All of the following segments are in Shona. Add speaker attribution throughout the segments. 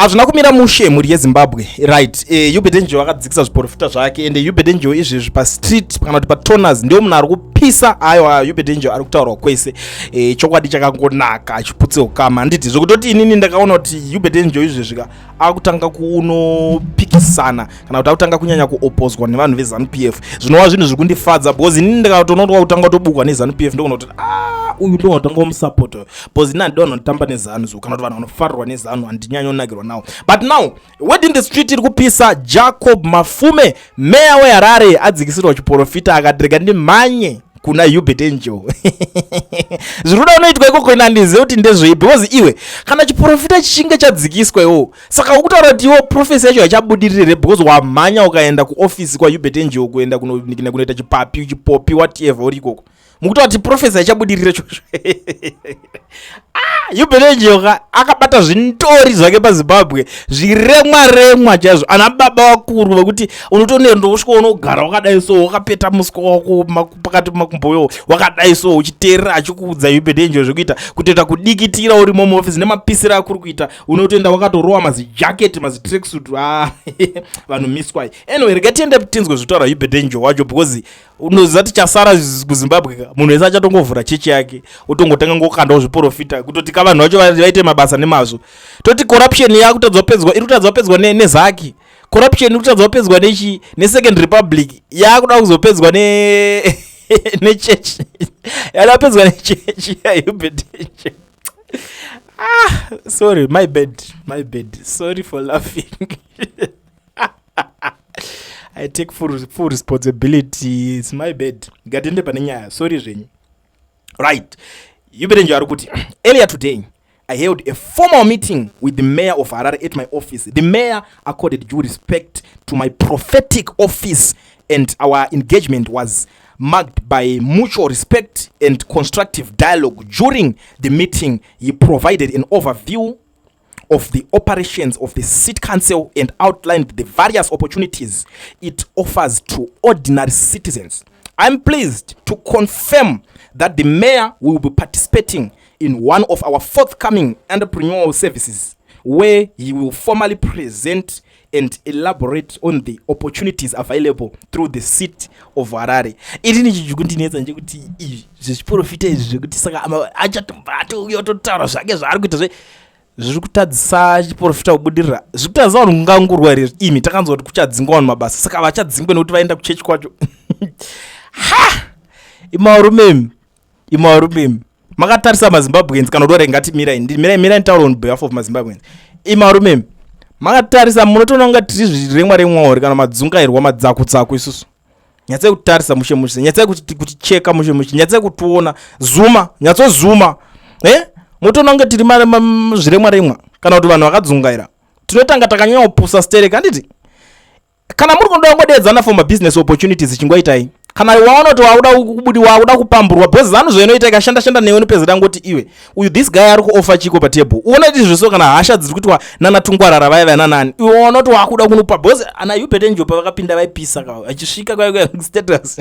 Speaker 1: Azvina kumira mushe muri yeZimbabwe, right? Uebert ndio akadzikisa zviprofita zvake ende Uebert ndio izvezvi pa street kana kuti pa toners ndio munhu ari kupisa ayo Uebert ndio ari kutaura kwese. Chokwadi chakangonaka achiputse ukama handiti zvokutoti inini ndakaona kuti Uebert ndio izvezvi akutanga kunopikisana kana kuti akutanga kunyanya kuopposwa nevanhu veZANU-PF. Zvinova zvinhu zviri kundifadza because inini ndakatonoda kutanga tobukwa neZANU-PF ndikuona kuti uyu ndo unotanga umusupport because inini handidona kutamba neZANU kana kuti vanhu vanofarirwa neZANU handinyanyo nakirwa nawo. But now word in the street iri kupisa. Jacob Mafume, mayor weHarare, adzikisirwa chiprofita akatireka ndimhanye kuna Uebert njo. Zviruda unoitwa ikoko inandizive kuti ndezvei because iwe kana chiprofita chichinge chadzikiswa iwo saka ukutaura kuti iwo profesa yacho hachabudirire because wamhanya ukaenda kuofisi kwa Uebert njo kuenda kunoita chipapi chipopi whatever uri ikoko mukutaura kuti profesa yachabudirire chocho. Uebert njo akabata zvintori zvake paZimbabwe zviremwa chaizvo. Ana baba vakuru vekuti unotonenda usvika unogara wakadai so wakapeta musika wako pakati pemakumboyo wakadai so uchiteerera achikuudza Uebert njo zvekuita kutoita kudikitira uri muofisi nemapisiro akuri kuita unotoenda wakatorowa mazijaketi mazitracksuit. Vanhu miswai. Anyway, rekatiende tinzwe zvitaura Uebert njo wacho because unoziva kuti chasara kuZimbabwe munhu wese achatongovhura chechi yake utongotanga ngokandawo zviprofita kutoti kavanhu vacho vaite mabasa nemazvo. Toti corruption yakutadzopedzwa iri kutadzopedzwa nezaki. Corruption iri kutadzopedzwa neSecond Republic yakuda kuzopedzwa nechechi. Yakapedzwa nechechi yaUebert njo. Sorry, my bad. Sorry for laughing. I take full responsibility. It's my bad. Gatende pane nyaya. Sorry zvenyu. Right. Uebert njo ari kuti earlier today I held a formal meeting with the mayor of Harare at my office. The mayor accorded due respect to my prophetic office and our engagement was marked by mutual respect and constructive dialogue. During the meeting, he provided an overview of the operations of the city council and outlined the various opportunities it offers to ordinary citizens. I'm pleased to confirm that the mayor will be participating in one of our forthcoming entrepreneurial services where he will formally present and elaborate on the opportunities available through the city of Harare. Ini chichikundinetsa nje kuti izvi zviprofita izvi zvekuti saka achatombato yototaura zvake zvaari kuita zviri kutadzisa chiprofita kubudirira zviri kutadzisa vanhu kungangurwa here imi takanzwa kuti kuchadzingwa vanhu mabasa saka vachadzingwa nekuti vaenda kuchechi kwacho. Imaurumemi makatarisa maZimbabweans kana kuti ngati mirai tauro on behalf of maZimbabweans. Imaurumemi makatarisa munotoona kunga tiri zviremwa hori kana madzungairwa madzakutsaku isusu. Nyatsai kutarisa mushe nyatsai kuticheka mushe nyatsai kutiona zuma nyatsozuma mutoona kunga tiri zviremwa kana kuti vanhu vakadzungaira tinotanga takanyanyopusa stereka handiti kana muri kunoda kungodedzana for business opportunities chingoitai kana waona kuti wakuda kupamburwa because zanu zvoinoita ikashanda newe nopezera ngoti iwe uyu this guy ari kuoffer chiko pa table uona kuti zviso kana hasha dziri kuitwa nana tungwarara vaya nani iwe waona kuti wakuda kunopa because ana Uebert njo pavakapinda vaipisa achisvika kwa status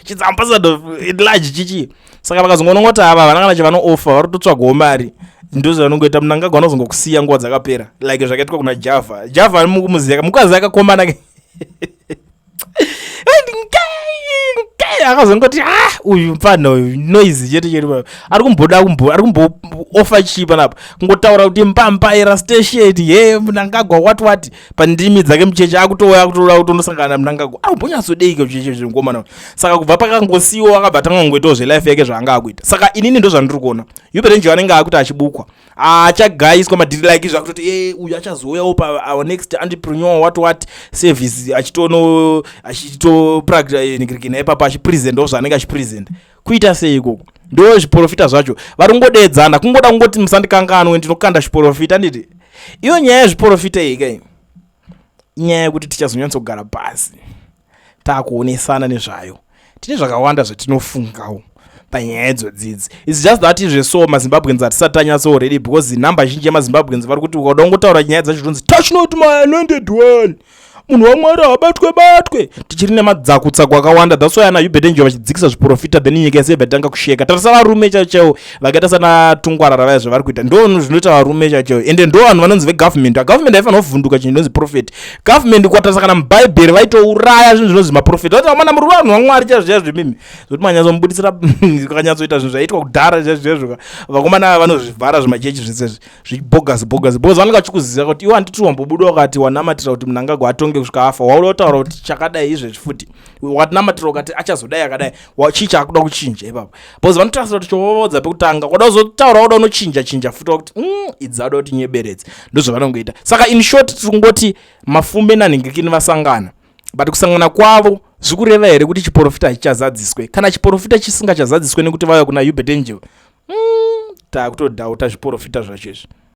Speaker 1: chi's ambassador at large chichi saka vakazongoona kuti ava vana kana chavano offer vari kutotsvagawo mari ndo zvanongoita munangagwa anozongokusiya nguva dzakapera like zvakaitwa kuna Java mukumuziya mukazi akakomana akazongoti uyu mfana uyu noise chete ari kumbooffer chipa napa kungotaura kuti mpampaira station munangagwa what pandimi dzake mucheche akutoya kutonosangana munangagwa arikumbonyatsodei cheche zvingomana saka kubva pakangosiyiwa akabva tangangoitawo zvelife yake zvaanga akuita saka inini ndo zvandiri kuona Uebert njo anenge akuti achibukwa achagayiswa madhiri like zvakutoti uyu achazouyawo pa our next entrepreneur what service achitopractice ipapo achipresent ndo zvanenge achipresent kuita sei ikoko ndo zviprofita zvacho vari kungodedzana kungoda kungoti musandikanganwe ndinokanda zviprofita nditi iyo nyaya yezviprofita iyi kai nyaya yekuti tichazonyatsogara pasi takuonesana nezvayo tine zvakawanda zvatinofungawo panyaya idzodzidzi. It's just that izveso maZimbabweans hatisati tanyatso already because number zhinji yemaZimbabweans vari kuti ukada kungotaura nyaya dzacho zvinonzi touch not my anointed one munhu wamwari abatwe tichiri nemadzakutsaku akawanda. That's why ana Uebert nje vachidzikisa zviprofita then nyika yese yatanga kusheka. Tarisa varume chaivo vakaita sana tungwarara vaya zvavari kuita ndo zvinoita varume chaivo ende ndo vanhu vanonzi vegovernment. Government haifanira kuvhunduka chinhu chinonzi prophet. Government kwatarisa kana mubhaibheri vaitouraya zvinhu zvinonzi maprofita vati vamana muri vanhu vamwari chaizvo mimi zvokuti manyatsomubudisira kakanyatsoita zvinhu zvaitwa kudhara chaizvo vakomana vanozvivhara zvimachechi zvese zvibogas vanenge vachikuziva kuti iwo handiti wambobuda wakati wanamatira kuti munhu angago atonge kusvika afa wauda kutaura kuti chakadai izvezvi futi watinamatira ukati achazodai akadai chii chaakuda kuchinja ipapo bcause vanotarisa kuti chovodza pekutanga kwada kuzotaura kuda unochinja futi wakuti idzada kuti nyeberedze ndozvavanongoita. Saka in short tiri kungoti Mafume nanhingikini vasangana but kusangana kwavo zvikureva here kuti chiprofita hachichazadziswe. Kana chiprofita chisingachazadziswe nekuti vauya kuna Uebert nje takutodhauta zviprofita zvacho izvi.